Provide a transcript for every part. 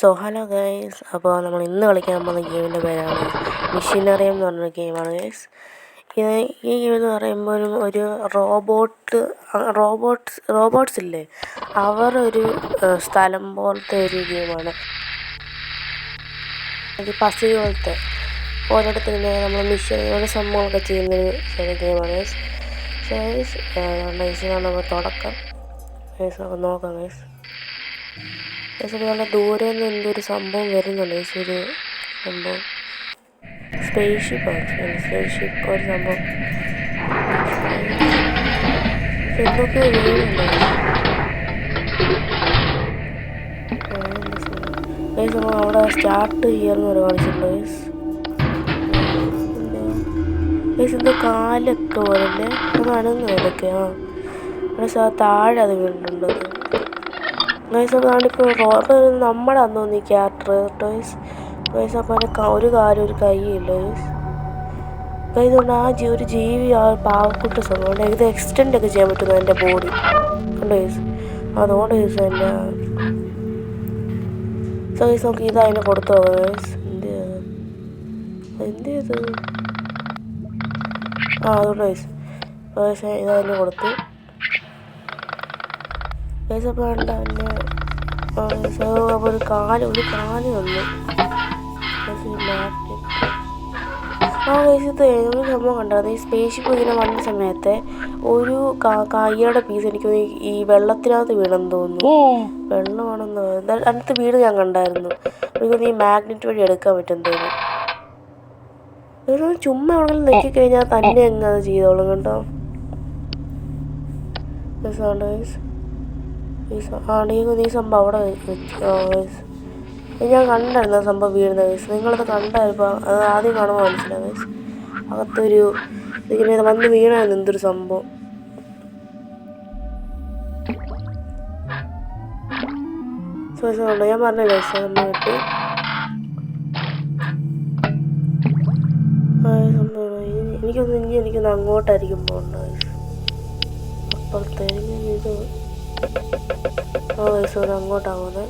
So hello guys, അപ്പോൾ നമ്മൾ ഇന്ന് കളിക്കാൻ പോകുന്ന ഗെയിമിൻ്റെ പേരാണ് മിഷനറിയം എന്ന് പറഞ്ഞൊരു ഗെയിമാണ് ഗൈസ്. ഈ ഗെയിം എന്ന് പറയുമ്പോൾ ഒരു റോബോട്ട്സ് ഇല്ലേ, അവർ ഒരു സ്ഥലം പോലത്തെ ഒരു ഗെയിമാണ്. ഒരു പസിൽ പോലത്തെ ഓരോരുത്തർ നമ്മൾ മിഷൻ സംഭവമൊക്കെ ചെയ്യുന്നൊരു ചെറിയ ഗെയിമാണ് ഗൈസ്. ഗൈസ് തുടക്കം ഗൈസ് നമുക്ക് നോക്കാം ഗൈസ്. നല്ല ദൂരെ നിന്ന് എന്തൊരു സംഭവം വരുന്നുണ്ട്. ഒരു സംഭവം സ്പേസ്ഷിപ്പ് ഒരു സംഭവം എന്തൊക്കെ വീഴുന്നുണ്ട്. നമ്മൾ അവിടെ സ്റ്റാർട്ട് ചെയ്യാന്ന് ഒരു കാണിച്ചിട്ടുണ്ട് എന്തോ കാലൊക്കെ പോലെ അത് അനങ്ങും ഇതൊക്കെയാ താഴെ അത് വീണിട്ടുണ്ട്. ഇപ്പോൾ നമ്മുടെ അന്നോന്നി ക്യാരക്ടർ ടോയ്സ് അപ്പോൾ ഒരു കാര്യം ഒരു കൈയില്ല ഇതുകൊണ്ട് ഒരു ജീവി പാവപ്പെട്ട സംഭവം ഇത് എക്സ്റ്റെൻഡ് ഒക്കെ ചെയ്യാൻ പറ്റുന്നു എൻ്റെ ബോഡി അതുകൊണ്ട് എൻ്റെ നോക്കി ഇത് അതിനെ കൊടുത്തു എന്ത് ചെയ്ത് അതുകൊണ്ട് ഇതതിനെ കൊടുത്തു അപ്പോൾ വേണ്ട അപ്പോൾ ഒരു കാല് വന്നു. ഇത് ഒരു സംഭവം കണ്ടായിരുന്നു. ഈ സ്പേസ്ഷിപ്പ് ഇങ്ങനെ വന്ന സമയത്ത് ഒരു കയ്യുടെ പീസ് എനിക്ക് ഈ വെള്ളത്തിനകത്ത് വീണെന്ന് തോന്നുന്നു. വെള്ളമാണെന്ന് അതിനകത്ത് വീട് ഞാൻ കണ്ടായിരുന്നു. എനിക്ക് ഈ മാഗ്നറ്റ് വഴി എടുക്കാൻ പറ്റും തോന്നുന്നു. ഒരു ചുമ്മാ എവിടെയെങ്കിലും നെക്കിക്കഴിഞ്ഞാൽ തന്നെ അങ്ങ് അത് ചെയ്തോളും കേട്ടോ. ഈ സംഭവം അവിടെ ഞാൻ കണ്ടായിരുന്നു സംഭവം വീഴുന്ന കേസ്. നിങ്ങളത് കണ്ടായിരുന്നു. അത് ആദ്യം കാണുമ്പോൾ മനസ്സിലാവും കേസ്. അകത്തൊരു ഇങ്ങനെ വന്ന് വീണായിരുന്നു എന്തൊരു സംഭവം. ഞാൻ പറഞ്ഞില്ല കേസ് നമ്മളിട്ട് എനിക്കൊന്ന് അങ്ങോട്ടായിരിക്കും പോകണ്ട അപ്പുറത്തായിരിക്കും ഇത്. വയസ്സോടെ അങ്ങോട്ടാവുന്നത്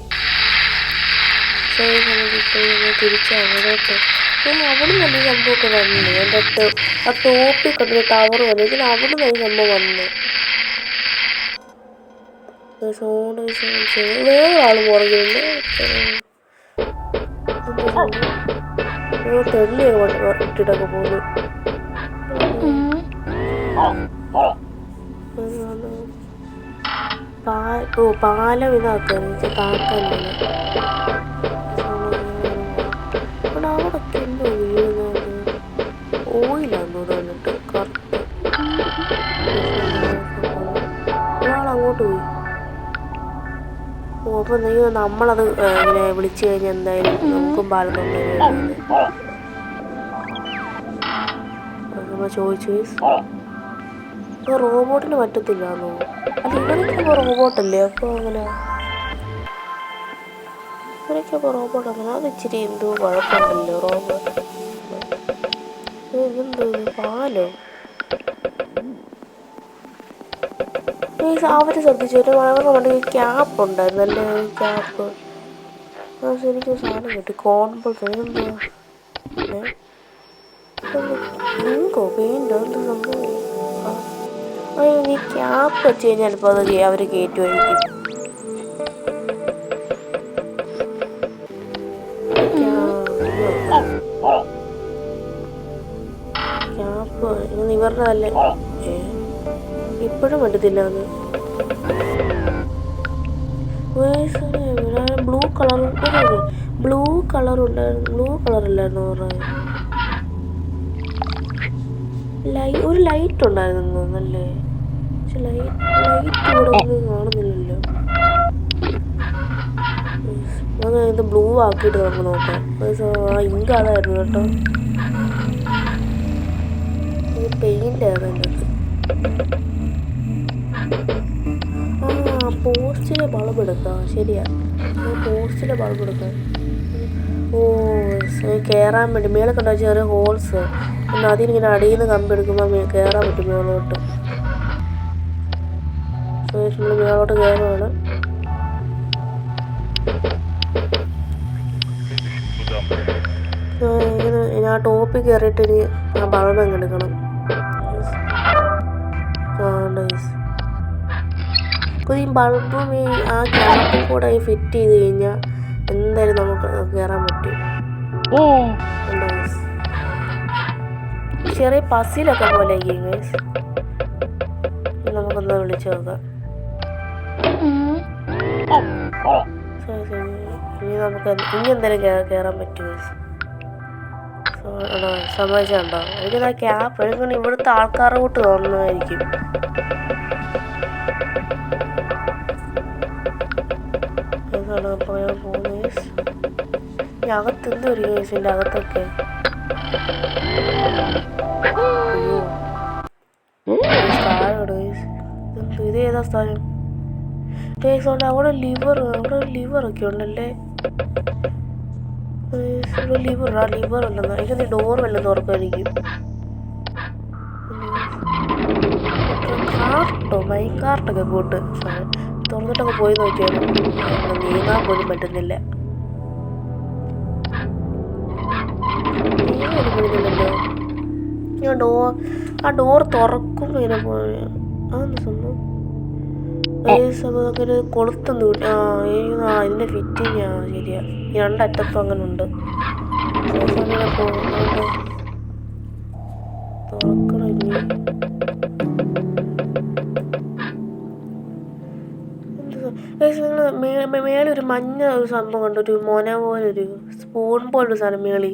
തിരിച്ച് അങ്ങോട്ട് അവിടെ നല്ല സംഭവമൊക്കെ വന്നു. എൻ്റെ ആ ടോപ്പിൽ കണ്ടൊരു ടവർ വന്നു. ഇതിന് അവിടെ നല്ല സംഭവം വന്നു. വേറെ ആള് പുറകിലുണ്ട്. തെള്ളിയൊക്കെ ഇട്ടിട്ടൊക്കെ പോകുന്നു. പാലം ഇതാക്കാൻ താക്കാനാണ് അവിടൊക്കെ എന്തോ വീഴുന്നത്. ഓയിലാന്ന് തോന്നിട്ട് കറുത്ത് ഒരാളങ്ങോട്ട് പോയി. അപ്പോൾ നമ്മളത് ഇങ്ങനെ വിളിച്ചു കഴിഞ്ഞാൽ എന്തായാലും നമുക്കും പാലം തന്നെ നമ്മൾ ചോദിച്ചു. റോബോട്ടിന് പറ്റത്തില്ലാന്നോ? അല്ല ഇവരൊക്കെ റോബോട്ടല്ലേ? അപ്പോൾ അങ്ങനെ ഇവരൊക്കെ അപ്പോൾ റോബോട്ട് അങ്ങനെ അത് ഇച്ചിരി എന്തോ കുഴപ്പമുണ്ടല്ലോ റോബോട്ട്. ഇതെന്തോ പാലോ? അവർ ശ്രദ്ധിച്ചു അവരുടെ വണ്ടിയിൽ ക്യാപ്പ് ഉണ്ടായിരുന്നു. അല്ലേ ക്യാപ്പ് എനിക്ക് സാധനം കിട്ടി. കോൺബിൾസ് എന്തോ ഇങ്കോ പെയിൻ്റോ എന്തോ സംഭവം. നീ ക്യാപ്പ് വെച്ച് കഴിഞ്ഞാൽ ചിലപ്പോൾ അത് അവർ കയറ്റുമായിരിക്കും. ക്യാപ്പ് ഇവരുടെ അല്ലേ ഇപ്പോഴും പറ്റത്തില്ല. അത് ബ്ലൂ കളറുണ്ടായിരുന്നു. ബ്ലൂ കളറില്ലായിരുന്നു പറഞ്ഞത്. ഒരു ലൈറ്റ് ഉണ്ടായിരുന്നു തോന്നല്ലേ. പക്ഷെ ലൈറ്റ് ഇവിടെ ഒന്നും കാണുന്നില്ലല്ലോ. ഇത് ബ്ലൂ ആക്കിയിട്ട് നമുക്ക് നോക്കാം. ഇങ്ക് അതായിരുന്നു കേട്ടോ. പെയിൻ്റ് ആണ് എൻ്റെ പോസ്റ്റിലെ ബൾബ് എടുക്കാം. ശരിയാ, പോസ്റ്റിലെ ബൾബ് എടുക്കാം. കയറാൻ വേണ്ടി മേലെ കണ്ടാൽ ചെറിയ ഹോൾസ്. പിന്നെ അതിനിങ്ങനെ അടിയിൽ നിന്ന് കമ്പി എടുക്കുമ്പോൾ കയറാൻ പറ്റും മേളോട്ട്. നമ്മൾ മേളോട്ട് കയറുവാണ്. ഞാൻ ടോപ്പിൽ കയറിയിട്ട് ഇനി ആ ബൾബ് അങ്ങ് എടുക്കണം. ഈ ബൾബും ഈ ആ ക്യാപ്പും കൂടെ ഫിറ്റ് ചെയ്ത് കഴിഞ്ഞാൽ എന്തായാലും നമുക്ക് കയറാൻ പറ്റും. ചെറിയ പസിലൊക്കെ പോലെ ഗൈസ്. നമുക്കൊന്ന് വിളിച്ചു നോക്കാം. ഇനി നമുക്ക് ഇനി എന്തായാലും കയറാൻ പറ്റും ഗൈസ്. സമ്മതിച്ചുണ്ടോ? എനിക്കത് ആ ക്യാപ്പ് എടുക്കണം. ഇവിടുത്തെ ആൾക്കാരുടെ കൂട്ട് തോന്നുന്നതായിരിക്കും. അകത്തെന്ത് ഒരു കേസിൻ്റെ അകത്തൊക്കെ ഇത് ഏതാ സ്ഥലം? കേസുണ്ട്. അവിടെ ലിവറൊക്കെ ഉണ്ടല്ലേ. ലിവർ അല്ലെന്നോ എനിക്ക് ഡോർ വല്ലതും തുറക്കുമായിരിക്കും. മൈൻ കാർട്ടൊക്കെ കൂട്ട് തുറന്നിട്ടൊക്കെ പോയി നോക്കിയാലും നീങ്ങാൻ പോലും പറ്റുന്നില്ല. ആ ഡോർ തുറക്കുമ്പോ ഇങ്ങനെ പോയി അതെന്താ സംഭവം? അങ്ങനെ കൊളുത്തൊന്നും ഇതിന്റെ ഫിറ്റിങ് ശരിയാ. ഈ രണ്ടറ്റത്തും അങ്ങനെ ഉണ്ട്. തുറക്കണം ഇനി. മേളൊരു മഞ്ഞ ഒരു സംഭവം ഉണ്ട്. ഒരു മൊന പോലൊരു സ്പൂൺ പോലൊരു സാധനം മേളി.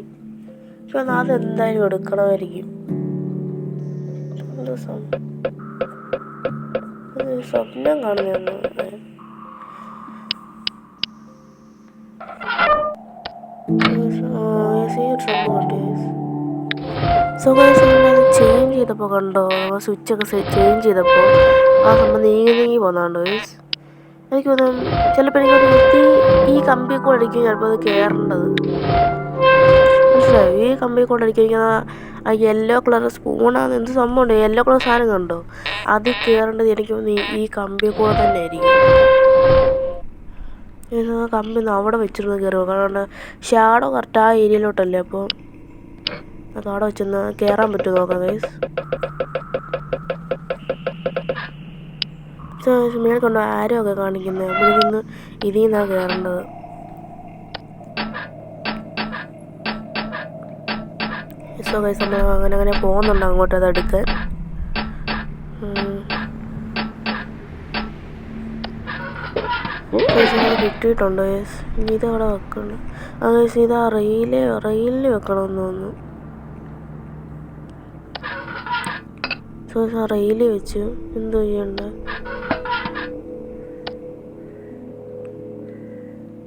പക്ഷെ അതെന്തായാലും എടുക്കണമായിരിക്കും. സ്വപ്നം കാണുന്ന ചേഞ്ച് ചെയ്തപ്പോൾ കണ്ടോ? സ്വിച്ചൊക്കെ ചേഞ്ച് ചെയ്തപ്പോൾ ആ സംഭവം നീങ്ങി പോന്നാണ്ടോ? എനിക്ക് തോന്നുന്നു ചിലപ്പോൾ എനിക്ക് ഈ കമ്പി കൂടെ അടിക്കും ചിലപ്പോൾ അത് കയറേണ്ടത്. മനസ്സിലായോ? ഈ കമ്പി കൂടെ അടിക്കുന്ന ആ യെല്ലോ കളർ സ്പൂണാണ് എന്ത് സംഭവം ഉണ്ട്. യെല്ലോ കളർ സാധനം കണ്ടോ? അത് കയറേണ്ടത് എനിക്ക് തോന്നുന്നു ഈ കമ്പി കൂടെ തന്നെ ആയിരിക്കും. കമ്പി ഒന്ന് അവിടെ വെച്ചിരുന്ന് കയറുക. കാരണം ഷാഡോ കറക്റ്റ് ആ ഏരിയയിലോട്ടല്ലേ. അപ്പോൾ അത് അവിടെ വെച്ചൊന്ന് കയറാൻ പറ്റുമോ നോക്കാം ഗൈസ്. മേൽ കൊണ്ട് ആരോ ഒക്കെ കാണിക്കുന്നത്. അപ്പോൾ ഇതിൽ നിന്നാണ് കയറേണ്ടത്. സോ ഗൈസ് നമ്മൾ അങ്ങനെ പോകുന്നുണ്ട് അങ്ങോട്ട് അത് എടുക്കാൻ. കിട്ടിയിട്ടുണ്ട് ഗൈസ്. ഇനി ഇത് അവിടെ വെക്കണം. ആ ഗൈസ് ഇത് ആ റെയിലിൽ വെക്കണമെന്ന് തോന്നുന്നു. സോ ആ റെയിലിൽ വെച്ചു. എന്തോ ചെയ്യണ്ട?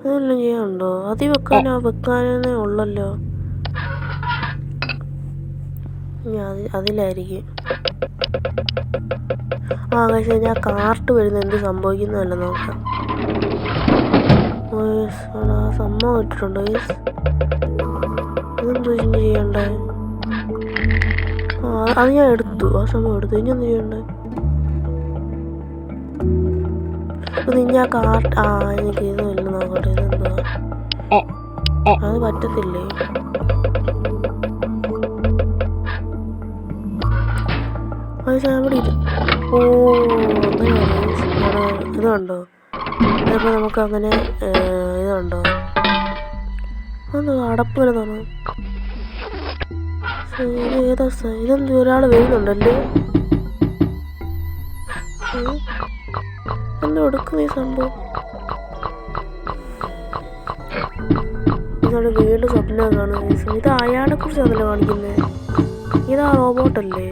അതെല്ലാം ചെയ്യാനുണ്ടോ? വെക്കാനേ ഉള്ളല്ലോ. അതിലായിരിക്കും. ആ കഴിച്ച് ഞാൻ കാർട്ട് വരുന്ന എന്ത് സംഭവിക്കുന്നതല്ല നോക്കാം. ആ സംഭവം ഇട്ടിട്ടുണ്ടോ? ഇതെന്തോ ചെയ്യണ്ടേ? അത് ഞാൻ എടുത്തു. ആ സംഭവം എടുത്തു. ഇനി എന്ത് ചെയ്യണ്ടേ? ഞാൻ കാർട്ട് എനിക്ക് ഇത് വല്ല നോക്കട്ടെ. ഇതെന്തുവാ? അത് പറ്റത്തില്ലേ? അവിടെ ഇത് ഇതുണ്ടോ? അതപ്പോൾ നമുക്ക് അങ്ങനെ ഇതുണ്ടോ? അതെന്തോ അടപ്പ് വരെ തോന്നുന്നു. ഇത് ഏതാ? ഇതെന്തോ ഒരാൾ വരുന്നുണ്ടല്ലേ? എന്തോ എടുക്കുന്ന ഈ സംഭവം. ഇതാണ് വീണ്ടും സ്വപ്നം കാണുന്നത്. ഇത് അയാളെ കുറിച്ചാണല്ലോ കാണിക്കുന്നത്. ഇതാ റോബോട്ടല്ലേ?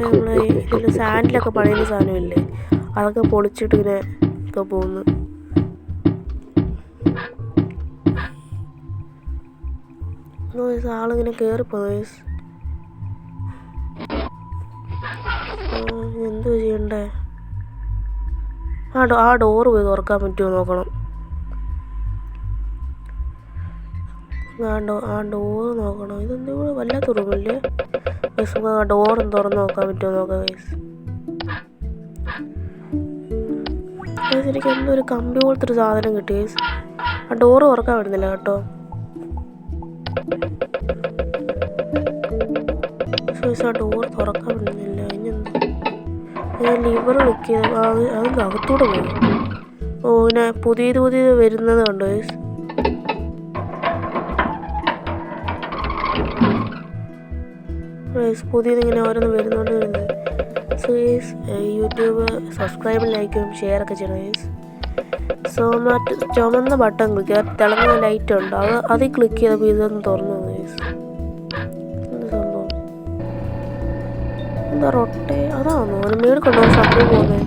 നമ്മളെ ഇതിൽ സാൻഡിലൊക്കെ പണിയുന്ന സാധനമില്ലേ? അതൊക്കെ പൊളിച്ചിട്ട് ഇങ്ങനെ ഒക്കെ പോകുന്നു. ആളിങ്ങനെ കയറിപ്പോയി. എന്തോ ചെയ്യണ്ടേ? ആ ഡോറ് പോയി തുറക്കാൻ പറ്റുമോ നോക്കണം. ആ ഡോറ് നോക്കണം. ഇതെന്തോ വല്ലാത്ത റൂമല്ലേ? ആ ഡോറും തുറന്ന് നോക്കാൻ പറ്റുമോ നോക്കാം ഗൈസ്. എനിക്ക് എന്തോ ഒരു കമ്പി പോലത്തെ ഒരു സാധനം കിട്ടി ഗൈസ്. ആ ഡോറ് തുറക്കാൻ പറ്റുന്നില്ല കേട്ടോ. ആ ഡോറ് തുറക്കാൻ പറ്റുന്നില്ല. ഇനിയെന്താ ഞാൻ ലിവർ ക്ലിക്ക് ചെയ്ത് അതിൻ്റെ അകത്തൂടെ പോയി. ഓ ഇങ്ങനെ പുതിയത് വരുന്നത് കണ്ടോ ഗൈസ്. പുതിയത് ഇങ്ങനെ ഓരോന്ന് വരുന്നുണ്ട്. സോ ഗൈസ് യൂട്യൂബ് സബ്സ്ക്രൈബും ലൈക്കും ഷെയറൊക്കെ ചെയ്യണം ഗൈസ്. സോ മറ്റ് ചുമന്ന ബട്ടൺ ക്ലിക്ക് ചെയ്യുക, തിളങ്ങുന്ന ലൈറ്റ് ഉണ്ട്, അതിൽ ക്ലിക്ക് ചെയ്തപ്പോൾ ഇതൊന്ന് തുറന്നു ഗൈസ്. എന്ത് സംഭവം? എന്താ റൊട്ടേ അതാണോ ഒരു മേളിൽ കൊണ്ടുപോകുന്ന സംഭവം പോകുന്നത്?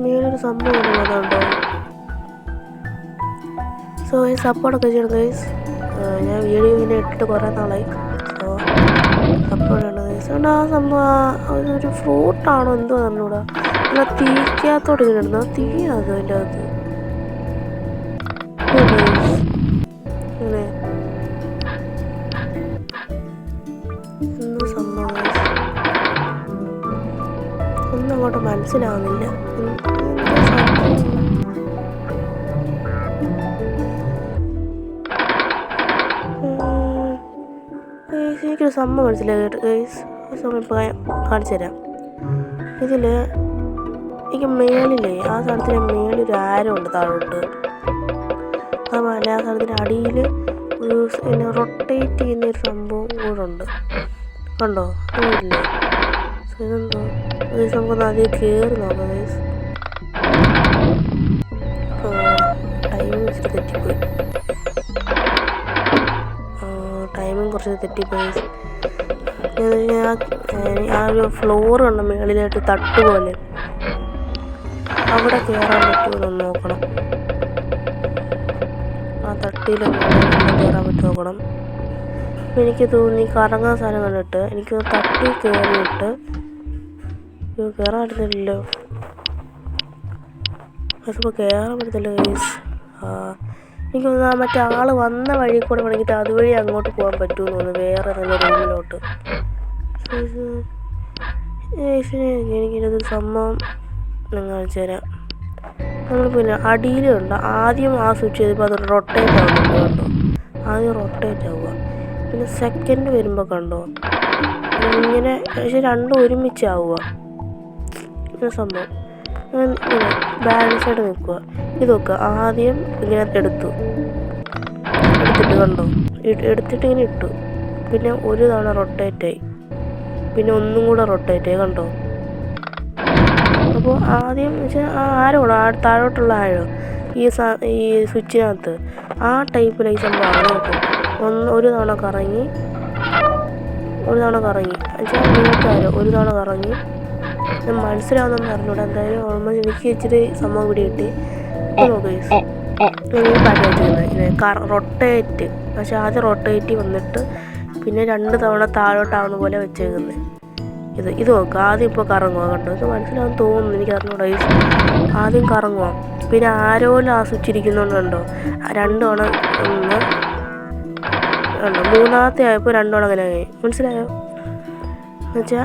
മേളൊരു സംഭവം അതുണ്ടോ? സോ ഗൈസ് സപ്പോർട്ടൊക്കെ ചെയ്യണം ഗൈസ്. ഞാൻ വീഡിയോ ഇങ്ങനെ ഇട്ടിട്ട് കുറേ നാളായി. സോ സപ്പോർട്ട് ചെയ്യണം ഗൈസ്. ആ സംഭവം ഒരു ഫ്രൂട്ടാണോ എന്തോ പറഞ്ഞൂടാ. എന്നാൽ തീക്കകത്തോട്ട് ഇങ്ങനെ ഇടുന്ന തീയാത് അതിൻ്റെ അകത്ത് ഇങ്ങനെ എന്ത് സംഭവം ഒന്നും അങ്ങോട്ട് മനസ്സിലാവുന്നില്ല. എനിക്കൊരു സംഭവം മനസ്സിലായി ഗൈസ്. സംഭവം ഇപ്പോൾ കാണിച്ചു തരാം. ഇതിൽ എനിക്ക് മേളിലേ ആ സ്ഥലത്തിന് മേളിലൊരു ആരമുണ്ട് താഴോട്ട്. അതുപോലെ ആ സ്ഥലത്തിൻ്റെ അടിയിൽ ഒരു പിന്നെ റൊട്ടേറ്റ് ചെയ്യുന്നൊരു സംഭവം കൂടെ ഉണ്ട് കണ്ടോ? ഇല്ലേ? സോ ഇതെന്തോ ഗൈസ് നമുക്കൊന്ന് ആദ്യം കയറി നോക്കാം ഗൈസ്. ടൈമിങ് വെച്ചിട്ട് തെറ്റിപ്പോയി. ടൈമിങ് കുറച്ച് തെറ്റിപ്പോയി. ആ ഒരു ഫ്ലോർ കണ്ട മേളിലായിട്ട് തട്ട് പോലെ അവിടെ കയറാൻ പറ്റുമോ നോക്കണം. ആ തട്ടിയിലൊന്നും കയറാൻ പറ്റുമോ നോക്കണം. എനിക്ക് തോന്നി കറങ്ങാൻ സാധനം കണ്ടിട്ട് എനിക്ക് തട്ടി കയറിയിട്ട് കയറാൻ പറ്റുന്നില്ലല്ലോ. അതിപ്പോൾ കയറാൻ പറ്റത്തില്ല ഗൈസ്. എനിക്ക് തോന്നുന്നു മറ്റേ ആൾ വന്ന വഴി കൂടെ വേണമെങ്കിൽ അതുവഴി അങ്ങോട്ട് പോകാൻ പറ്റുമെന്ന് തോന്നുന്നു, വേറെ നല്ല റൂമിലോട്ട്. എനിക്കിത് സംഭവം ഞാൻ കാണിച്ചു തരാം. നമ്മൾ പിന്നെ അടിയിലുണ്ട്. ആദ്യം ആ സ്വിച്ച് ചെയ്തപ്പോൾ അത് റൊട്ടേറ്റ് ആവുന്നുണ്ട് കണ്ടോ. ആദ്യം റൊട്ടേറ്റ് ആവുക, പിന്നെ സെക്കൻഡ് വരുമ്പോൾ കണ്ടോ ഇങ്ങനെ. പക്ഷെ രണ്ടും ഒരുമിച്ചാവുക ഇങ്ങനെ സംഭവം. ഇങ്ങനെ ബാലൻസ് ആയിട്ട് നിൽക്കുക. ഇതൊക്കെ ആദ്യം ഇങ്ങനെ എടുത്തിട്ട് കണ്ടോ, എടുത്തിട്ട് ഇങ്ങനെ ഇട്ടു, പിന്നെ ഒരു തവണ റൊട്ടേറ്റായി, പിന്നെ ഒന്നും കൂടെ റൊട്ടേറ്റായി കണ്ടോ. അപ്പോൾ ആദ്യം വെച്ചാൽ ആ ആഴമാണ് താഴോട്ടുള്ള ആഴം ഈ സ്വിച്ചിനകത്ത് ആ ടൈപ്പിലായി സംഭവമാണ് കേട്ടോ. ഒരു തവണ കറങ്ങി വെച്ചാൽ വീട്ടാരോ ഒരു തവണ കറങ്ങി. മനസ്സിലാവുന്നെന്ന് അറിഞ്ഞൂടെ, എന്തായാലും ഓൾമോസ്റ്റ് എനിക്ക് ഇച്ചിരി സംഭവം കൂടി കിട്ടി. നോക്ക് പാട്ട് വെച്ചിരുന്നത് റൊട്ടേറ്റ്, പക്ഷെ ആദ്യം റൊട്ടേറ്റ് വന്നിട്ട് പിന്നെ 2 തവണ താഴോട്ടാവുന്ന പോലെ വെച്ചേക്കുന്നത്. ഇത് നോക്കുക, ആദ്യം ഇപ്പോൾ കറങ്ങുക കണ്ടോ. ഇത് മനസ്സിലാവും തോന്നുന്നു, എനിക്ക് അറിഞ്ഞൂടാ. ആദ്യം കറങ്ങുക, പിന്നെ ആരോലും ആസ്വദിച്ചിരിക്കുന്നുണ്ട് കണ്ടോ. 2 തവണ ഒന്ന് കണ്ടോ, മൂന്നാമത്തെ ആയപ്പോൾ 2 തവണ അങ്ങനെ ആയി. മനസ്സിലായോ? എന്നുവെച്ചാൽ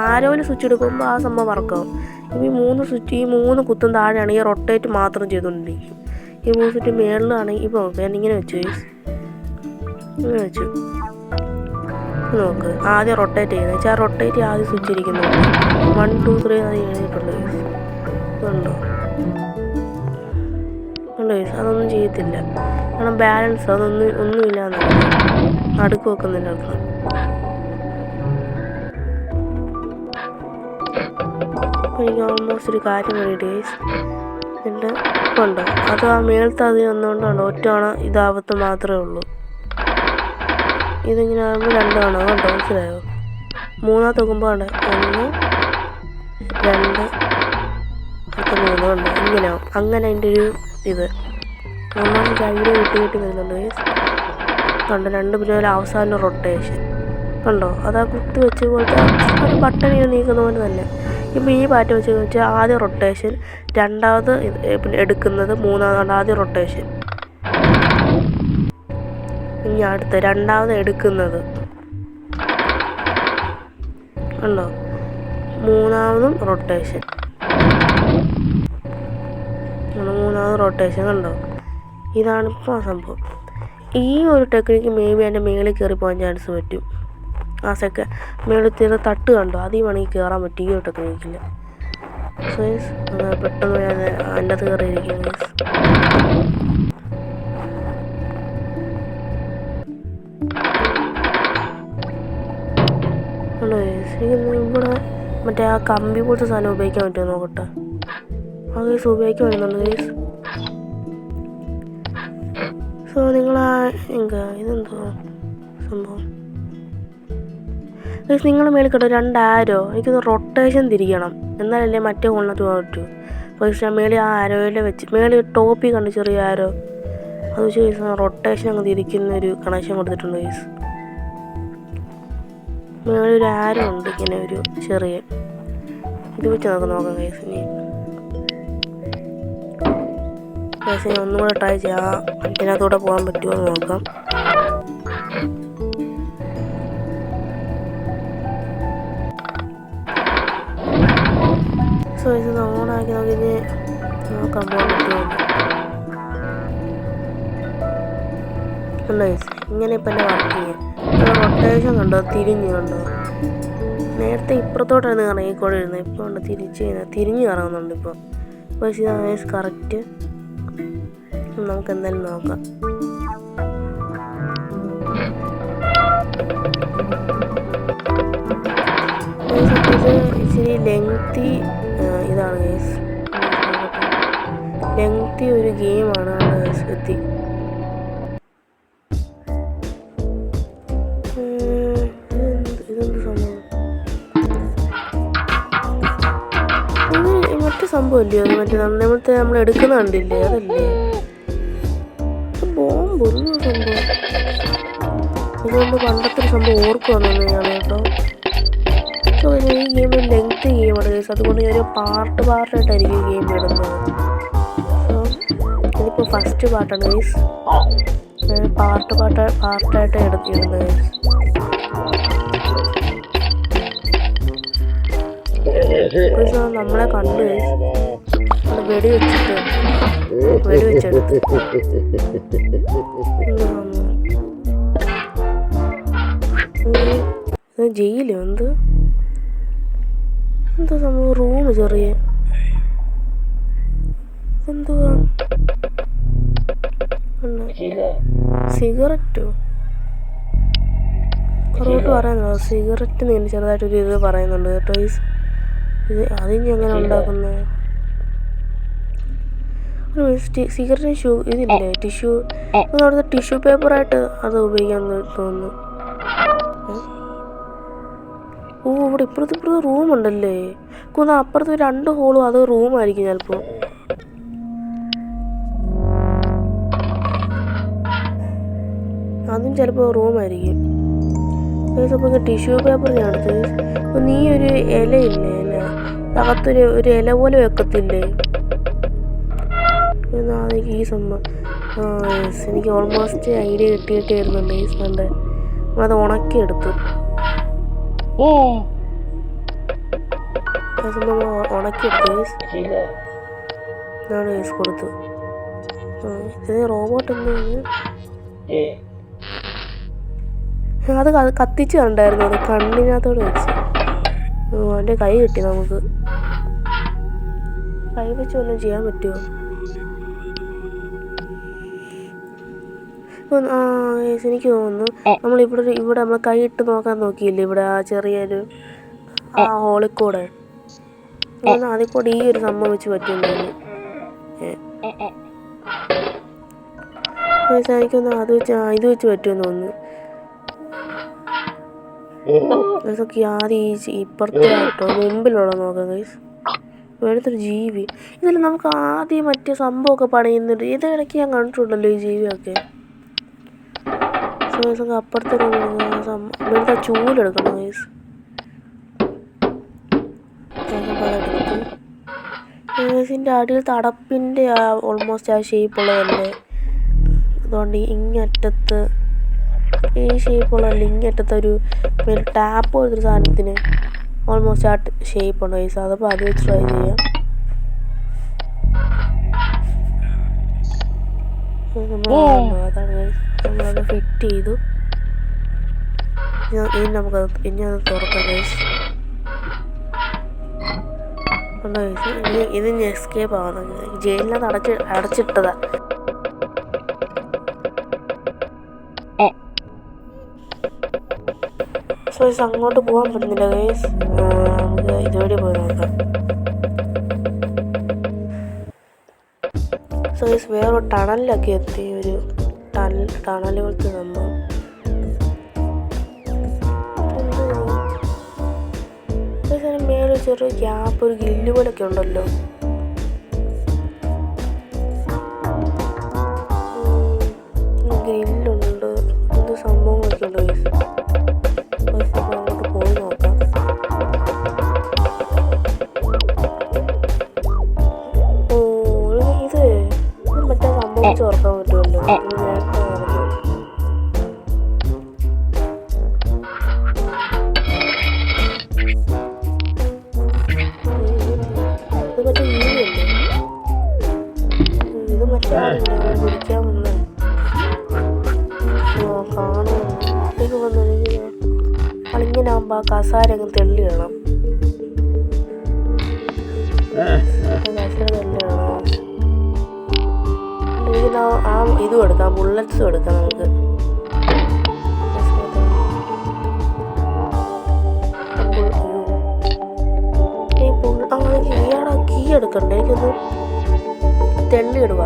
ആരോയിൽ സ്വിച്ച് എടുക്കുമ്പോൾ ആ സംഭവം വർക്കാവും. ഈ 3 കുത്തും താഴെയാണെങ്കിൽ റൊട്ടേറ്റ് മാത്രം ചെയ്തുകൊണ്ടിരിക്കും. ഈ 3 സ്വിച്ച് മേളിലാണെങ്കിൽ ഇപ്പോൾ നോക്കുക, ഞാൻ ഇങ്ങനെ വെച്ചു ഇങ്ങനെ വെച്ചു. നോക്ക് ആദ്യം റൊട്ടേറ്റ് ചെയ്യുന്നത് വെച്ചാൽ റൊട്ടേറ്റ് ആദ്യം സ്വിച്ച് ഇരിക്കുന്നുണ്ട്. 1 2 3 അത് എഴുതിയിട്ടുണ്ട് ഇതുണ്ടോ അതൊന്നും ചെയ്യത്തില്ല, കാരണം ബാലൻസ് ഒന്നുമില്ലാന്ന് നടുക്ക് വെക്കുന്നില്ല. എനിക്ക് ഓൾമോസ്റ്റ് ഒരു കാര്യം വേണ്ടി എൻ്റെ ഉണ്ടോ അത് ആ മേളത്തെ അതിൽ വന്നുകൊണ്ടാണോ ഒറ്റയാണ് ഇതാവത്ത് മാത്രമേ ഉള്ളൂ. ഇതിങ്ങനെ ആകുമ്പോൾ 2 തവണ കണ്ടോ, മനസ്സിലായോ? മൂന്നാമത്തെ നോക്കുമ്പോൾ ഉണ്ട് 1 2 അടുത്ത 3 കണ്ടോ, ഇങ്ങനെയാവും. അങ്ങനെ അതിൻ്റെ ഒരു ഇത് ഒന്നാമത് കയ്യിൽ കിട്ടി വരുന്നുണ്ട് കണ്ടോ. 2 പിന്നെ ഒരു അവസാന റൊട്ടേഷൻ കണ്ടോ, അതാ കുത്തി വെച്ച് പോലത്തെ ഒരു ബട്ടൺ ഇങ്ങനെ നീക്കുന്ന പോലെ തന്നെ. ഇപ്പം ഈ പാറ്റ് വെച്ചാൽ ആദ്യം റൊട്ടേഷൻ, രണ്ടാമത് പിന്നെ എടുക്കുന്നത്, മൂന്നാമത് ആദ്യം റൊട്ടേഷൻ, ഇനി അടുത്ത രണ്ടാമത് എടുക്കുന്നത് കണ്ടോ, മൂന്നാമതും റൊട്ടേഷൻ. മൂന്നാമത് റൊട്ടേഷൻ കണ്ടോ. ഇതാണിപ്പോൾ സംഭവം. ഈ ഒരു ടെക്നിക്ക് മേബി എൻ്റെ മേളിൽ കയറി പോകാൻ ചാൻസ് പറ്റും. മേളിൽ തീരെ തട്ട് കണ്ടോ, അതിൽ വേണമെങ്കിൽ കയറാൻ പറ്റും ഈ ഒരു ടെക്നിക്കിൽ. സോ പെട്ടെന്ന് ഞാൻ അതിൻ്റെ അകത്ത് കയറിയിരിക്കും. ഇവിടെ മറ്റേ ആ കമ്പി പോലത്തെ സാധനം ഉപയോഗിക്കാൻ പറ്റുമോ നോക്കട്ടെ. ആ കേസ് ഉപയോഗിക്കാൻ പറ്റുന്നുണ്ട് കേസ്. സോ നിങ്ങളാ ഇതെന്തോ സംഭവം കേസ്, നിങ്ങൾ മേളിൽ കേട്ടോ 2 ആരോ. എനിക്കൊന്ന് റൊട്ടേഷൻ തിരിക്കണം, എന്നാലല്ലേ മറ്റേ കൊണ്ടിട്ട് പോകാൻ പറ്റൂ. പക്ഷേ ഞാൻ മേളിൽ ആ ആരോയിലെ വെച്ച് മേളിൽ ടോപ്പിൽ കണ്ട് ചെറിയ ആരോ അത് വെച്ച് കേസ് റൊട്ടേഷൻ അങ്ങ് തിരിക്കുന്നൊരു കണക്ഷൻ കൊടുത്തിട്ടുണ്ട് കേസ്. മേളിൽ ഒരു ആരോ ഉണ്ട് ഇങ്ങനെ ഒരു ചെറിയ, ഇത് വെച്ച് നമുക്ക് നോക്കാം കേസ്. ഇനി ഒന്നും കൂടെ ട്രൈ ചെയ്യാം, അതിനകത്തൂടെ പോകാൻ പറ്റുമോ എന്ന് നോക്കാം. സോ ഇത് ഓണാക്കി നോക്കി നോക്കാൻ പോകാൻ പറ്റുമോ. ഉണ്ടോ കേസ്, ഇങ്ങനെ ഇപ്പം എൻ്റെ വർക്ക് ചെയ്യാം. റൊട്ടേഷൻ കണ്ടോ, തിരിഞ്ഞു കണ്ടോ. നേരത്തെ ഇപ്പുറത്തോട്ടായിരുന്നു ഇറങ്ങിക്കൊണ്ടിരുന്നത്, ഇപ്പോൾ ഉണ്ട് തിരിഞ്ഞ് കറങ്ങുന്നുണ്ട് ഇപ്പോൾ. പക്ഷേ ഇതാണ് കറക്റ്റ്. നമുക്ക് എന്തായാലും നോക്കാം. ഇത് ഇച്ചിരി ലെങ്തി ഇതാണ് കേസ്, ലെങ്തി ഒരു ഗെയിമാണ് എത്തി. ഇതെന്ത് സംഭവം, മറ്റേ സംഭവം ഇല്ലയോ അത്, മറ്റേ നമ്മൾ എടുക്കുന്ന കണ്ടില്ലേ അതല്ലേ ബോംബൊന്നും സംഭവം. ഇതുകൊണ്ട് പണ്ടത്തെ ഒരു സംഭവം ഓർക്കുവാന്ന് ഞാൻ കേട്ടോ. സോ ഈ ഗെയിം ലെങ്ത് ഗെയിമാണ് കേസ്, അതുകൊണ്ട് ഞാൻ പാർട്ടായിട്ടായിരിക്കും ഈ ഗെയിം ഇടുന്നത്. സോ ഇതിപ്പോൾ ഫസ്റ്റ് പാർട്ടാണ് കേസ്, പാർട്ടായിട്ട് ഇടുന്നത് കേസ്. നമ്മളെ കണ്ടു കേസ്, വെടിവെച്ചെടുത്ത് ജയിലോ എന്തോ സംഭവം, റൂം ചെറിയ എന്തുവാ, സിഗരറ്റോ കറോട്ട് പറയുന്നോ, സിഗരറ്റ് നീണ്ട് ചെറുതായിട്ടൊരു ഇത് പറയുന്നുണ്ട് കേട്ടോ. ഇത് അതിന് എങ്ങനെ ഉണ്ടാക്കുന്നത്, സിഗരറ്റ് ഇതില്ലേ ടിഷ്യൂ, അവിടുത്തെ ടിഷ്യൂ പേപ്പറായിട്ട് അത് ഉപയോഗിക്കാൻ തോന്നുന്നു. ഓ ഇവിടെ ഇപ്പുറത്ത് റൂമുണ്ടല്ലേ, അപ്പുറത്ത് 2 ഹോളും അത് റൂമായിരിക്കും ചിലപ്പോൾ. അതും ചിലപ്പോൾ റൂമായിരിക്കും. അപ്പോൾ ടിഷ്യൂ പേപ്പർ ഞാൻ എടുത്ത്, നീ ഒരു ഇലയില്ലേ, അകത്തൊരു ഇല പോലെ വെക്കത്തില്ലേ, ഈ സംഭവം. എനിക്ക് ഓൾമോസ്റ്റ് ഐഡിയ കിട്ടിയിട്ട് വരുന്നുണ്ട് ഈ സാറിൻ്റെ. അത് ഉണക്കിയെടുത്തു, ഉണക്കിയെടുത്തു ഞാൻ യൂസ് കൊടുത്തു. ഇത് റോബോട്ട് എന്താണ്, അത് കത്തിച്ച് കണ്ടായിരുന്നു, അത് കണ്ണിനകത്തോടെ വെച്ച്. എൻ്റെ കൈ കിട്ടി, നമുക്ക് കൈ വെച്ച് വല്ലതും ചെയ്യാൻ പറ്റുമോ. എനിക്ക് തോന്നുന്നു ഇവിടെ നമ്മൾ കൈ ഇട്ട് നോക്കാൻ നോക്കിയില്ലേ, ഇവിടെ ആ ചെറിയൊരു ആ ഹോളിൽ കൂടെ അതിൽ കൂടെ ഈ ഒരു സംഭവം വെച്ച് പറ്റുന്നുണ്ട്. എനിക്കൊന്ന് ഇത് വെച്ച് പറ്റുമെന്ന് തോന്നുന്നു. ഇതൊക്കെ ആദ്യം ഇപ്പുറത്തെ ആയിട്ടോ മുമ്പിലുള്ള നോക്കാം ഗൈസ്, വേറൊരു ജീവി. ഇതിൽ നമുക്ക് ആദ്യം മറ്റേ സംഭവമൊക്കെ പണിയുന്നുണ്ട്, ഇതിടയ്ക്ക് ഞാൻ കണ്ടിട്ടുണ്ടല്ലോ ഈ ജീവിയൊക്കെ. അപ്പുറത്തെ ഇവിടുത്തെ ചൂലെടുക്കണം ഗൈസ്. ഇതിൻ്റെ അടിയിലത്തെ അടപ്പിൻ്റെ ഓൾമോസ്റ്റ് ആ ഷേപ്പുള്ളതല്ലേ, അതുകൊണ്ട് ഇങ്ങറ്റത്ത് ഈ ഷേപ്പുള്ളതല്ലേ, ഇങ്ങറ്റത്തെ ഒരു ടാപ്പ് പോലത്തെ ഒരു സാധനത്തിന് ഓൾമോസ്റ്റ് ആ ഷേപ്പുണ്ട് ഗൈസ്. അതപ്പോൾ അത് വെച്ച് ട്രൈ ചെയ്യാം. അതാണ് നമ്മളത് ഫിറ്റ് ചെയ്തു. ഇനി അത് തുറക്കാം ഗൈസ്. ഇത് എസ്കേപ്പ് ആവുന്നത് ജയിലിനകത്ത് അടച്ചിട്ടതാ. സോ അങ്ങോട്ട് പോകാൻ പറ്റുന്നില്ല ഗൈസ്. നമുക്ക് ഇതുവഴി പോയി നോക്കാം. സോ ഗൈസ് വേറൊരു ടണലിലൊക്കെ എത്തി. ഒരു ടണൽ പോലത്തെ സംഭവം. മേലെ ചെറിയ ഗ്യാപ്പ്, ഒരു ഗ്രില്ല് പോലൊക്കെ ഉണ്ടല്ലോ. ഗ്രില്ലുണ്ട്, എന്ത് സംഭവങ്ങളൊക്കെ ഉണ്ട് ഗൈസ്. അങ്ങോട്ട് പോയി നോക്കാം. ഇത് മറ്റേ സംഭവം ചോർക്കാൻ പറ്റുമല്ലോ. കളിങ്ങനാകുമ്പോൾ ആ കസാര അങ്ങ് തെള്ളി വേണം. ആ ഇതും എടുക്കാം, ബുള്ളറ്റ്സും എടുക്കാം നമുക്ക്. കീ എടുക്കണ്ടേ? എനിക്കൊന്ന് തെള്ളി ഇടുക.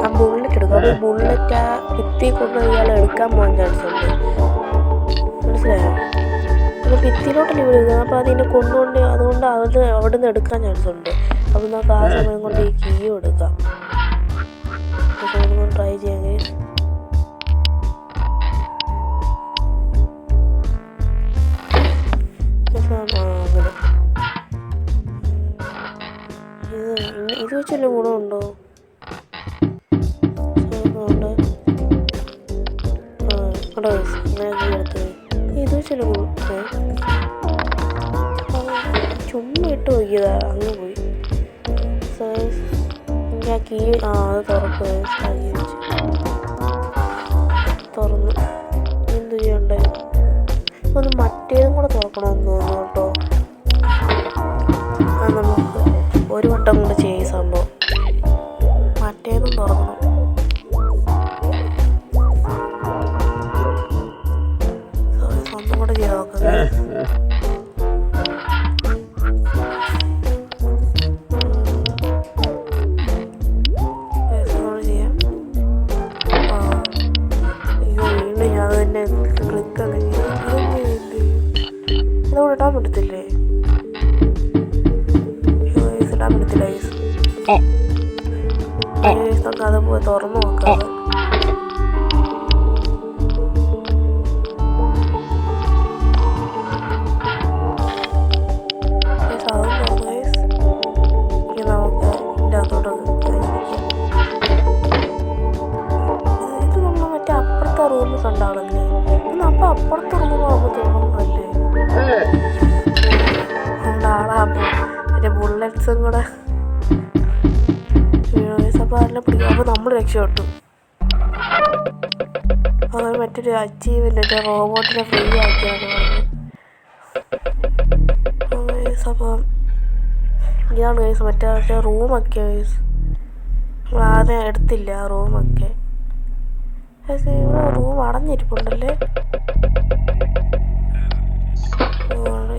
ആ ബുള്ളറ്റ് എടുക്കുക. അപ്പോൾ ബുള്ളറ്റ് ആ ഭിത്തി കൊണ്ട് ഇയാൾ എടുക്കാൻ പോകാൻ ചാൻസ് ഉണ്ട്. മനസ്സിലായോ? അപ്പോൾ ഭിത്തിയിലോട്ടല്ലേ വിടുക. അപ്പോൾ അതിനെ കൊണ്ടുകൊണ്ട് അതുകൊണ്ട് അവിടെ നിന്ന് എടുക്കാൻ ചാൻസ് ഉണ്ട്. അപ്പോൾ നമുക്ക് ആ സമയം കൊണ്ട് ഈ കീയും എടുക്കാം. ട്രൈ ചെയ്യാൻ കഴിയും. അങ്ങനെ ഇത് വെച്ചല്ലേ ഗുണമുണ്ടോ? ഇത് വെച്ചല്ലേ ഗുണം. ചുമ്മാ ഇട്ട് നോക്കിയതാ, അങ്ങ് പോയി. ഞാൻ കീ അത് തുറക്കുക. തുറന്നു. എന്ത് ചെയ്യണ്ടേ? ഒന്ന് മറ്റേതും കൂടെ തുറക്കണമെന്ന് തോന്നുന്നു കേട്ടോ. അത് നമുക്ക് ഒരു വട്ടം കൊണ്ട് ചെയ്യ സംഭവം. മറ്റേതും തുറക്കണം. ഒന്നും കൂടെ ചെയ്ത് നോക്കാം. ഇതോടെ ഇടാൻ പറ്റത്തില്ലേ? ഇടാൻ പറ്റത്തില്ല. നമുക്ക് അത് പോയി തുറന്നു നോക്കാം. ഇത് നമ്മൾ മറ്റേ അപ്പുറത്തെ റൂമിൽ കണ്ടാണല്ലേ. അപ്പം അപ്പുറത്തെ റൂമാകുമ്പോൾ തോന്നുന്നതല്ലേ? ആളാകുമ്പോൾ മറ്റേ ബുള്ളറ്റ്സും കൂടെ അപ്പോൾ അതിനെ പിടിക്കും. അപ്പോൾ നമ്മൾ രക്ഷപ്പെട്ടു. അതാണ് മറ്റൊരു അച്ചീവ്മെൻ്റ്, റോബോട്ടിനെ ഫ്രീ ആക്കിയാണ് പറഞ്ഞു. അപ്പോൾ ഇതാണ് കേസ്. മറ്റേ റൂമൊക്കെ നമ്മൾ ആദ്യം എടുത്തില്ല ആ റൂമൊക്കെ. ഇവിടെ റൂം അടഞ്ഞിരിപ്പുണ്ടല്ലേ.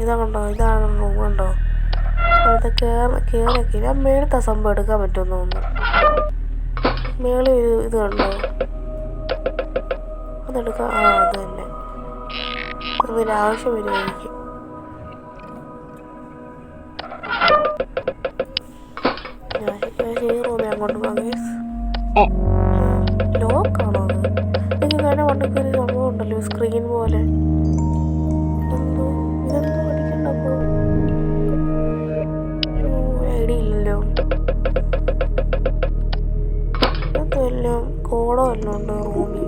ഇതാണോ? ഇതാണ് റൂം കണ്ടോ? അത് കയറൊക്കെ ഞാൻ മേളത്തെ സംഭവം എടുക്കാൻ പറ്റുമെന്ന് തോന്നുന്നു. മേളിൽ ഇത് കണ്ടോ? അതെടുക്കാം. അത് തന്നെ. അതിൻ്റെ ആവശ്യം വരുമായിരിക്കും. ശരി റൂമേ അങ്ങോട്ട് പോകാം. ലോക്കാണോ അത്? നിങ്ങൾക്ക് വേണേൽ പണ്ടൊക്കെ ഒരു സംഭവം ഉണ്ടല്ലോ, സ്ക്രീൻ പോലെ. ഇതെന്തോ പഠിക്കണ്ടപ്പോൾ ഐഡിയ ഇല്ലല്ലോ. ഇതെല്ലാം കോടോ എല്ലാം ഉണ്ട് റൂമിൽ.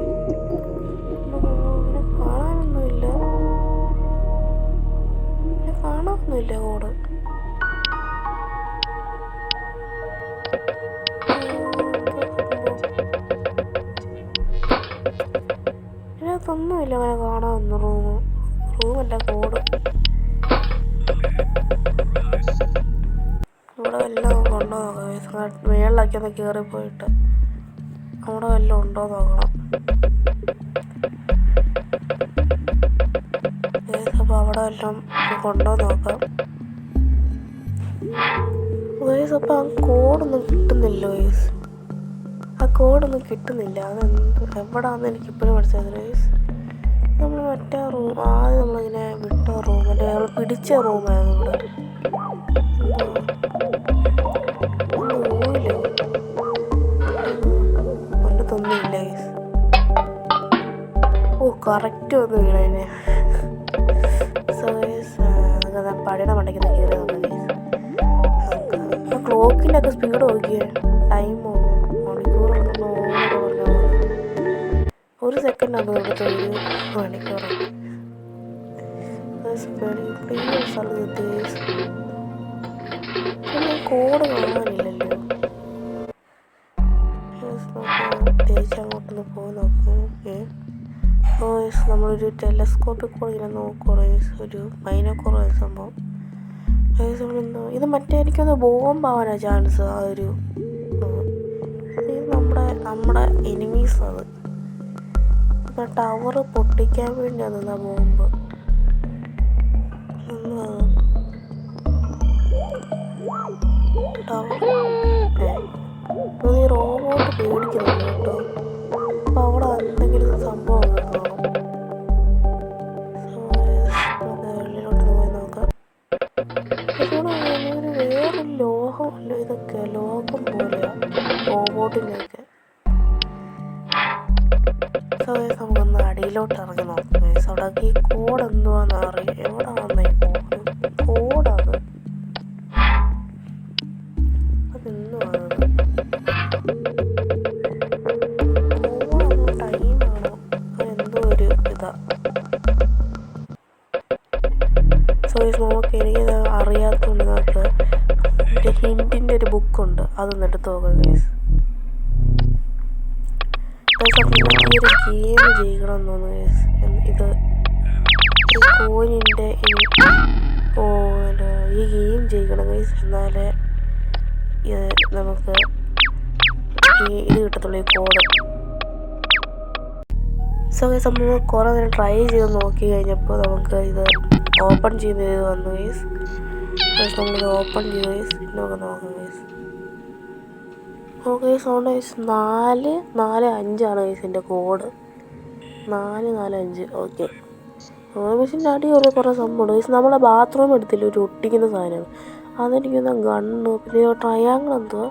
കാണാനൊന്നുമില്ല കോഡ്. കാണുന്നില്ല അങ്ങനെ കാണാമെന്ന് റൂമല്ല കോഡ്. ഇവിടെ എല്ലാം ഉണ്ടോ നോക്കാം. മേളിലാക്കി ഒന്ന് കയറിപ്പോയിട്ട് അവിടെ വല്ലതും ഉണ്ടോ നോക്കണം. അപ്പോൾ അവിടെ വല്ലതും കൊണ്ടോ നോക്കാം. അപ്പോൾ ആ കോഡൊന്നും കിട്ടുന്നില്ല. ആ കോഡൊന്നും കിട്ടുന്നില്ല. അതെന്ത് എവിടാന്ന് എനിക്കിപ്പോഴും മനസ്സിലായത്. നമ്മൾ മറ്റേ റൂം ആദ്യം നമ്മളിങ്ങനെ വിട്ട റൂം അല്ലെ നമ്മൾ പിടിച്ച റൂമായിരുന്നു. ഇവിടെ പോയില്ലോ ഒന്നതൊന്നുമില്ല. കറക്റ്റ് വന്ന് വീണതിനെ. പഴയുടെ മണ്ടയ്ക്ക് കയറി നോക്കാം. ക്ലോക്കിൻ്റെ ഒക്കെ സ്പീഡ് നോക്കിയേ. ടൈം മണിക്കൂറൊന്നും ഒരു സെക്കൻഡാണ് ഇവിടുത്തെ ഒരു മണിക്കൂർ. കോഡ് കാണാനില്ലല്ലോ. തിരിച്ചങ്ങോട്ടൊന്ന് പോയി നോക്കും. നമ്മളൊരു ടെലസ്കോപ്പിൽ കൂടെ ഇങ്ങനെ നോക്കുകയാണ്. ഒരു ബൈനോക്കുലർ സംഭവം. ഇത് മറ്റേ എനിക്കൊന്ന് ബോംബാവാനാണ് ചാൻസ്. ആ ഒരു ഇത് നമ്മുടെ എനിമീസ് അത്. ഇപ്പം ടവർ പൊട്ടിക്കാൻ വേണ്ടിയാണ് ആ ബോംബ്. ഈ റോബോട്ട് പേടിക്കുന്നുണ്ട് കേട്ടോ. അപ്പം അവിടെ എന്തെങ്കിലും സംഭവം കാണും. വെള്ളിലോട്ടൊന്ന് പോയി നോക്കാം. ഒരു വേറൊരു ലോഹമല്ലോ ഇതൊക്കെ. ലോകം പോലെയാണ് റോബോട്ടിൻ്റെയൊക്കെ. നമുക്കൊന്ന് അടിയിലോട്ട് ഇറങ്ങി നോക്കാം. അവിടെ ഈ കോഡ് എന്തുവാന്ന് അറിയാം. എവിടെ വന്ന ഈ കോഡാണ്. അതെന്തുവാണ് കോഡാണോ ടൈമാണോ എന്തോ ഒരു ഇതാ. നമുക്ക് എനിക്കത് അറിയാത്തതുകൊണ്ട് നമുക്ക് ഹിന്ദിൻ്റെ ഒരു ബുക്കുണ്ട്. അതൊന്ന് എടുത്ത് നോക്കാം. ഈ ഒരു ഗെയിം ചെയ്യണമെന്ന് തോന്നുന്നു. ഇത് കോയിനിൻ്റെ ഈ ഗെയിം ചെയ്യണം എന്നാലേ നമുക്ക് ഇത് കിട്ടത്തുള്ളൂ, ഈ കോഡ്. നമ്മൾ കുറേ നേരം ട്രൈ ചെയ്ത് നോക്കി കഴിഞ്ഞപ്പോൾ നമുക്ക് ഇത് ഓപ്പൺ ചെയ്ത് വന്നു. നമ്മളിത് ഓപ്പൺ ചെയ്ത് നമുക്ക് നോക്കാം. സൗണ്ട് 445 ഇതിൻ്റെ കോഡ്. 445. ഓക്കെ. മെഷീൻ്റെ അടിയുള്ള കുറേ സംഭവമുണ്ട്. നമ്മളെ ബാത്റൂം എടുത്തില്ല ഒരു ഒട്ടിക്കുന്ന സാധനം. അതെനിക്കൊന്ന് ഗണ്ണ്. പിന്നെ ട്രയാങ്കിൾ എന്തുവാ.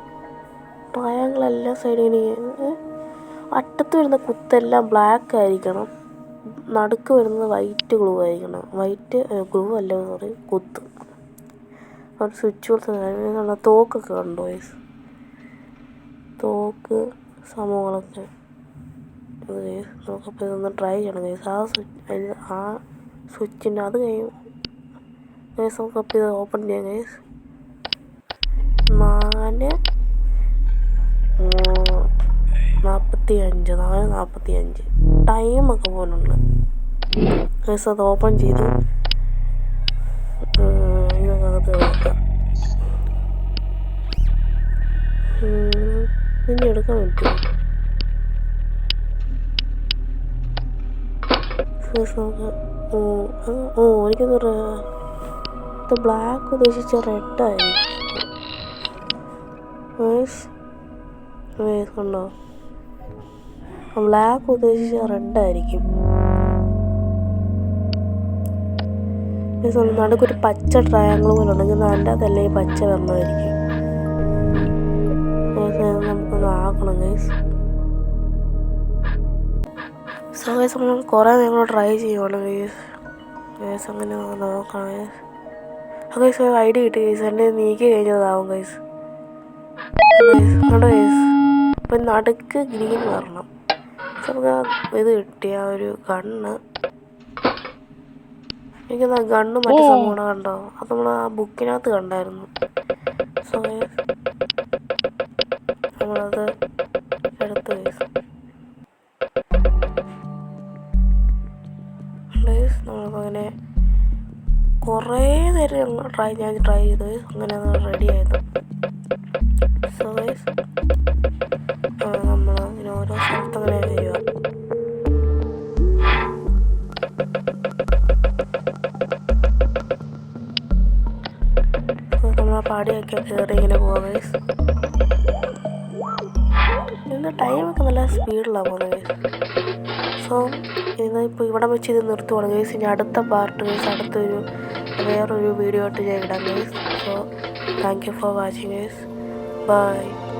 ട്രയാങ്കിൾ എല്ലാ സൈഡിൽ അറ്റത്ത് വരുന്ന കുത്തെല്ലാം ബ്ലാക്ക് ആയിരിക്കണം. നടുക്ക് വരുന്നത് വൈറ്റ് ഗ്ലൂ ആയിരിക്കണം. വൈറ്റ് ഗ്ലൂ അല്ല, സോറി, കുത്ത്. ഒരു സ്വിച്ച് കൊടുത്ത തോക്കൊക്കെ കണ്ടോ. തോക്ക് സംഭവങ്ങളൊക്കെ നമുക്കപ്പോൾ ഇതൊന്ന് ട്രൈ ചെയ്യണം. ആ സ്വിച്ചിൻ്റെ അത് കഴിയും. നമുക്കപ്പോൾ ഇത് ഓപ്പൺ ചെയ്യാം. 4:45 ടൈമൊക്കെ പോലുണ്ട്. അത് ഓപ്പൺ ചെയ്തു. ഇതിനകത്ത് നോക്കാം. ഇനി എടുക്കാൻ പറ്റുമോ. എനിക്കൊന്ന് ഇത് ബ്ലാക്ക് ഉദ്ദേശിച്ച റെഡായിരിക്കും. കണ്ടോ, ബ്ലാക്ക് ഉദ്ദേശിച്ച റെഡായിരിക്കും. നടുക്കൊരു പച്ച ട്രയാങ്കിൾ പോലെ ഉണ്ടെങ്കിൽ അതിൻ്റെ അതല്ലേ ഈ പച്ച വരണമായിരിക്കും. നമുക്കൊന്ന് ആക്കണം ഗൈസ്. നമ്മൾ കുറേ ഞങ്ങൾ ട്രൈ ചെയ്യുവാണ് ഗൈസ്. അങ്ങനെ നോക്കണം ഗൈസ്. ഐഡിയ കിട്ടി ഗൈസ്. എൻ്റെ നീക്കി കഴിഞ്ഞതാവും ഗൈസ്. കണ്ടോ ഗൈസ്. അപ്പം നടുക്ക് ഗ്രീൻ വരണം. നമുക്ക് ഇത് കിട്ടിയ ഒരു ഗണ്ണ്. എനിക്കത് ആ ഗണ്ണ് മറ്റു സംഭവം കണ്ടോ. അത് നമ്മൾ ആ ബുക്കിനകത്ത് കണ്ടായിരുന്നു. നമ്മളത് എടുത്ത് നമ്മളിപ്പോൾ അങ്ങനെ കുറേ നേരം ഞാൻ ട്രൈ ചെയ്തു ഗൈസ്. അങ്ങനെ അത് റെഡി ആയത്. സോ ഗൈസ് നമ്മൾ ഇങ്ങനെ ഓരോ സ്ഥലത്ത് അങ്ങനെ വരിക. നമ്മളെ പാടിയൊക്കെ കയറി ഇങ്ങനെ പോവാം ഗൈസ്. ഇതിൻ്റെ ടൈമൊക്കെ നല്ല സ്പീഡിലാണ് പോകുന്നത് ഗൈസ്. സോ ഇപ്പോൾ ഇവിടെ വെച്ച് ഇത് നിർത്തുവാണ് ഗൈസ്. ഇനി അടുത്ത പാർട്ട് ഗൈസ് അടുത്തൊരു വേറൊരു വീഡിയോ ആയിട്ട് ഞാൻ ഇടാം guys. So thank you for watching guys. By.